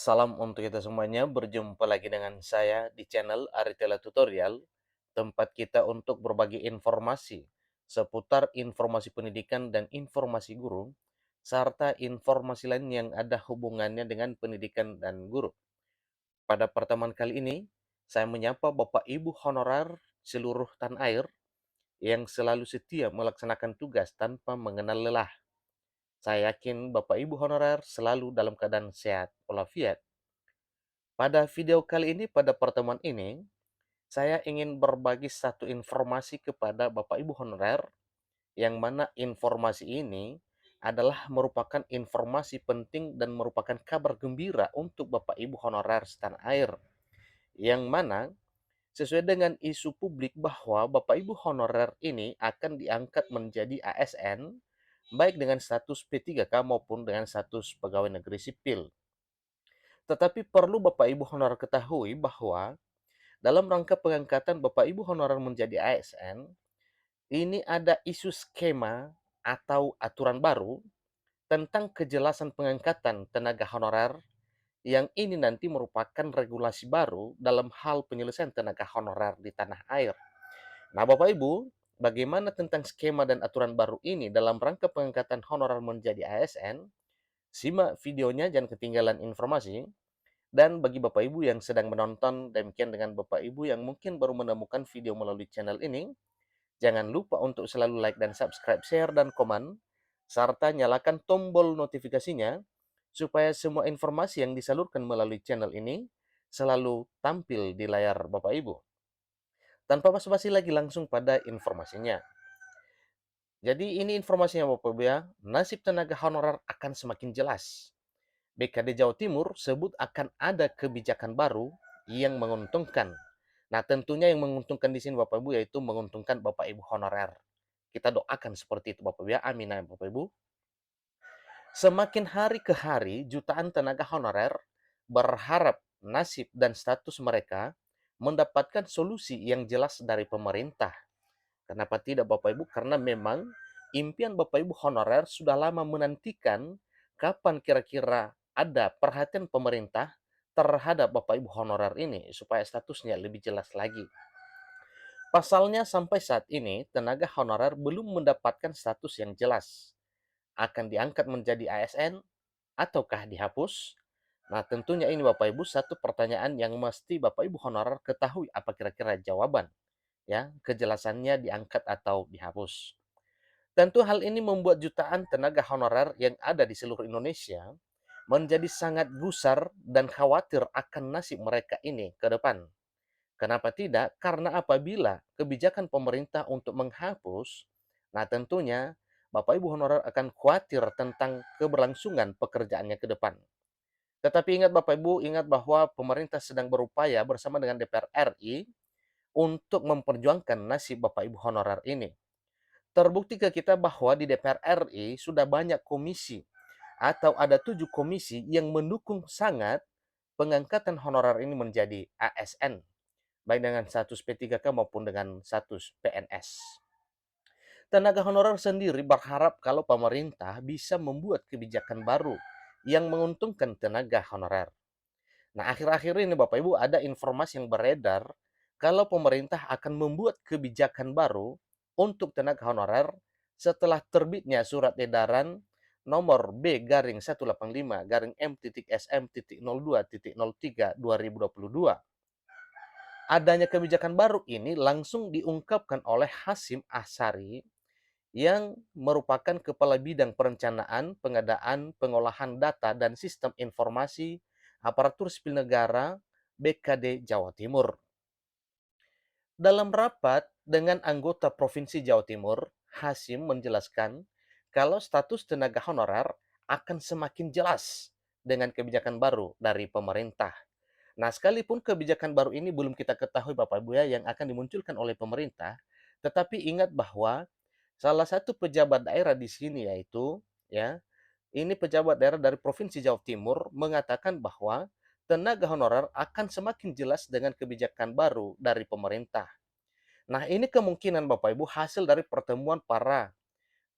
Salam untuk kita semuanya, berjumpa lagi dengan saya di channel Aritela Tutorial, tempat kita untuk berbagi informasi seputar informasi pendidikan dan informasi guru, serta informasi lain yang ada hubungannya dengan pendidikan dan guru. Pada pertemuan kali ini, saya menyapa Bapak Ibu honorer seluruh tanah air yang selalu setia melaksanakan tugas tanpa mengenal lelah. Saya yakin Bapak Ibu honorer selalu dalam keadaan sehat walafiat. Pada video kali ini, pada pertemuan ini, saya ingin berbagi satu informasi kepada Bapak Ibu honorer, yang mana informasi ini adalah merupakan informasi penting dan merupakan kabar gembira untuk Bapak Ibu honorer setanah air, yang mana sesuai dengan isu publik bahwa Bapak Ibu honorer ini akan diangkat menjadi ASN, baik dengan status P3K maupun dengan status pegawai negeri sipil. Tetapi perlu Bapak Ibu honorer ketahui bahwa dalam rangka pengangkatan Bapak Ibu honorer menjadi ASN, ini ada isu skema atau aturan baru tentang kejelasan pengangkatan tenaga honorer yang ini nanti merupakan regulasi baru dalam hal penyelesaian tenaga honorer di tanah air. Nah, Bapak Ibu, bagaimana tentang skema dan aturan baru ini dalam rangka pengangkatan honorer menjadi ASN? Simak videonya, jangan ketinggalan informasi. Dan bagi Bapak Ibu yang sedang menonton, demikian dengan Bapak Ibu yang mungkin baru menemukan video melalui channel ini, jangan lupa untuk selalu like dan subscribe, share, dan komen, serta nyalakan tombol notifikasinya, supaya semua informasi yang disalurkan melalui channel ini selalu tampil di layar Bapak Ibu. Tanpa basa-basi lagi, langsung pada informasinya. Jadi ini informasinya Bapak Ibu ya, nasib tenaga honorer akan semakin jelas. BKD Jawa Timur sebut akan ada kebijakan baru yang menguntungkan. Nah, tentunya yang menguntungkan di sini Bapak Ibu yaitu menguntungkan Bapak Ibu honorer. Kita doakan seperti itu Bapak Ibu ya. Amin ya Bapak Ibu. Semakin hari ke hari, jutaan tenaga honorer berharap nasib dan status mereka mendapatkan solusi yang jelas dari pemerintah. Kenapa tidak Bapak Ibu? Karena memang impian Bapak Ibu honorer sudah lama menantikan kapan kira-kira ada perhatian pemerintah terhadap Bapak Ibu honorer ini supaya statusnya lebih jelas lagi. Pasalnya sampai saat ini tenaga honorer belum mendapatkan status yang jelas. Akan diangkat menjadi ASN ataukah dihapus? Nah, tentunya ini Bapak Ibu satu pertanyaan yang mesti Bapak Ibu honorer ketahui apa kira-kira jawaban, ya, kejelasannya diangkat atau dihapus. Tentu hal ini membuat jutaan tenaga honorer yang ada di seluruh Indonesia menjadi sangat gusar dan khawatir akan nasib mereka ini ke depan. Kenapa tidak? Karena apabila kebijakan pemerintah untuk menghapus, nah tentunya Bapak Ibu honorer akan khawatir tentang keberlangsungan pekerjaannya ke depan. Tetapi ingat Bapak Ibu, ingat bahwa pemerintah sedang berupaya bersama dengan DPR RI untuk memperjuangkan nasib Bapak Ibu honorer ini. Terbukti ke kita bahwa di DPR RI sudah banyak komisi atau ada 7 komisi yang mendukung sangat pengangkatan honorer ini menjadi ASN, baik dengan status P3K maupun dengan status PNS. Tenaga honorer sendiri berharap kalau pemerintah bisa membuat kebijakan baru yang menguntungkan tenaga honorer. Nah, akhir-akhir ini Bapak Ibu ada informasi yang beredar kalau pemerintah akan membuat kebijakan baru untuk tenaga honorer setelah terbitnya surat edaran nomor B-SM.M.SM.02.03 Adanya kebijakan baru ini langsung diungkapkan oleh Hasyim Asyari yang merupakan Kepala Bidang Perencanaan, Pengadaan, Pengolahan Data, dan Sistem Informasi Aparatur Sipil Negara BKD Jawa Timur. Dalam rapat dengan anggota Provinsi Jawa Timur, Hasyim menjelaskan kalau status tenaga honorer akan semakin jelas dengan kebijakan baru dari pemerintah. Nah, sekalipun kebijakan baru ini belum kita ketahui Bapak Ibu ya yang akan dimunculkan oleh pemerintah, tetapi ingat bahwa salah satu pejabat daerah di sini yaitu ya, ini pejabat daerah dari Provinsi Jawa Timur mengatakan bahwa tenaga honorer akan semakin jelas dengan kebijakan baru dari pemerintah. Nah, ini kemungkinan Bapak Ibu hasil dari pertemuan para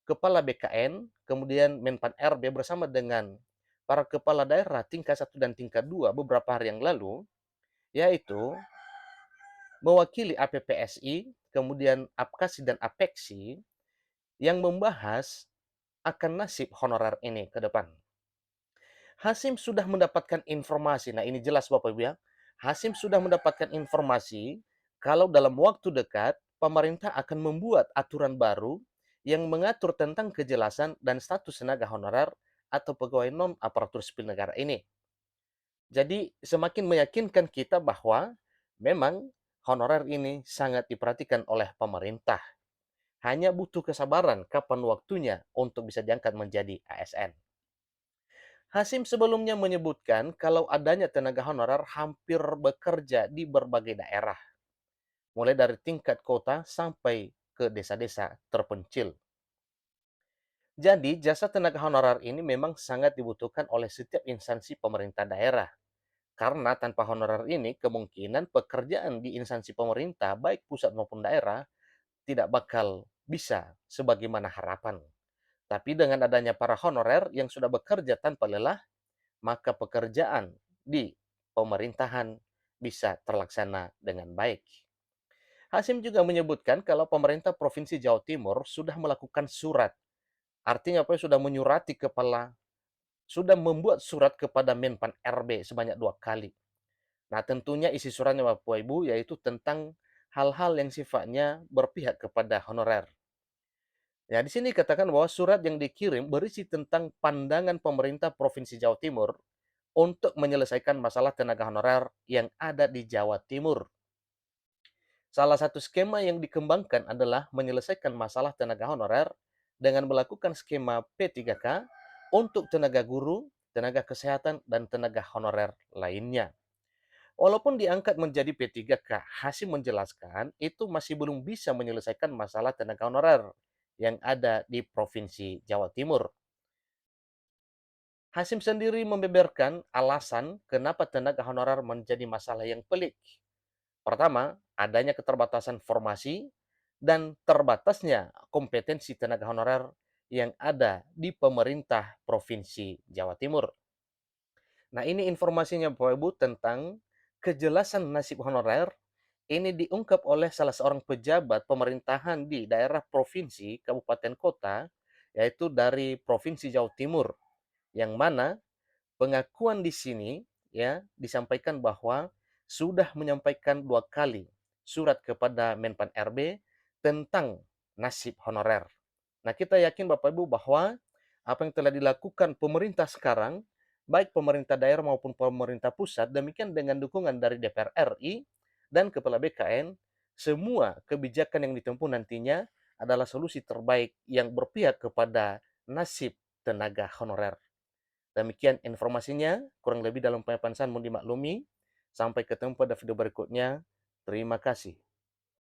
kepala BKN, kemudian Menpan RB bersama dengan para kepala daerah tingkat 1 dan tingkat 2 beberapa hari yang lalu, yaitu mewakili APPSI, kemudian APKASI dan APEKSI yang membahas akan nasib honorer ini ke depan. Hasim sudah mendapatkan informasi, nah ini jelas Bapak Ibu ya, Hasim sudah mendapatkan informasi kalau dalam waktu dekat pemerintah akan membuat aturan baru yang mengatur tentang kejelasan dan status tenaga honorer atau pegawai non aparatur sipil negara ini. Jadi semakin meyakinkan kita bahwa memang honorer ini sangat diperhatikan oleh pemerintah. Hanya butuh kesabaran kapan waktunya untuk bisa diangkat menjadi ASN. Hasim sebelumnya menyebutkan kalau adanya tenaga honorer hampir bekerja di berbagai daerah, mulai dari tingkat kota sampai ke desa-desa terpencil. Jadi, jasa tenaga honorer ini memang sangat dibutuhkan oleh setiap instansi pemerintah daerah. Karena tanpa honorer ini, kemungkinan pekerjaan di instansi pemerintah, baik pusat maupun daerah, tidak bakal bisa sebagaimana harapan. Tapi dengan adanya para honorer yang sudah bekerja tanpa lelah, maka pekerjaan di pemerintahan bisa terlaksana dengan baik. Hasim juga menyebutkan kalau pemerintah Provinsi Jawa Timur sudah melakukan surat, artinya apa? Sudah menyurati sudah membuat surat kepada Menpan RB sebanyak 2 kali. Nah, tentunya isi suratnya Bapak Ibu yaitu tentang hal-hal yang sifatnya berpihak kepada honorer. Ya, di sini katakan bahwa surat yang dikirim berisi tentang pandangan pemerintah Provinsi Jawa Timur untuk menyelesaikan masalah tenaga honorer yang ada di Jawa Timur. Salah satu skema yang dikembangkan adalah menyelesaikan masalah tenaga honorer dengan melakukan skema P3K untuk tenaga guru, tenaga kesehatan, dan tenaga honorer lainnya. Walaupun diangkat menjadi P3K, Hasim menjelaskan itu masih belum bisa menyelesaikan masalah tenaga honorer yang ada di Provinsi Jawa Timur. Hasim sendiri membeberkan alasan kenapa tenaga honorer menjadi masalah yang pelik. Pertama, adanya keterbatasan formasi dan terbatasnya kompetensi tenaga honorer yang ada di pemerintah Provinsi Jawa Timur. Nah, ini informasinya Bapak Ibu tentang kejelasan nasib honorer ini diungkap oleh salah seorang pejabat pemerintahan di daerah provinsi, kabupaten kota, yaitu dari Provinsi Jawa Timur, yang mana pengakuan di sini ya disampaikan bahwa sudah menyampaikan 2 kali surat kepada Menpan RB tentang nasib honorer. Nah, kita yakin Bapak Ibu bahwa apa yang telah dilakukan pemerintah sekarang, baik pemerintah daerah maupun pemerintah pusat, demikian dengan dukungan dari DPR RI dan Kepala BKN, semua kebijakan yang ditempuh nantinya adalah solusi terbaik yang berpihak kepada nasib tenaga honorer. Demikian informasinya, kurang lebih dalam penyampaian saya mohon dimaklumi. Sampai ketemu pada video berikutnya. Terima kasih.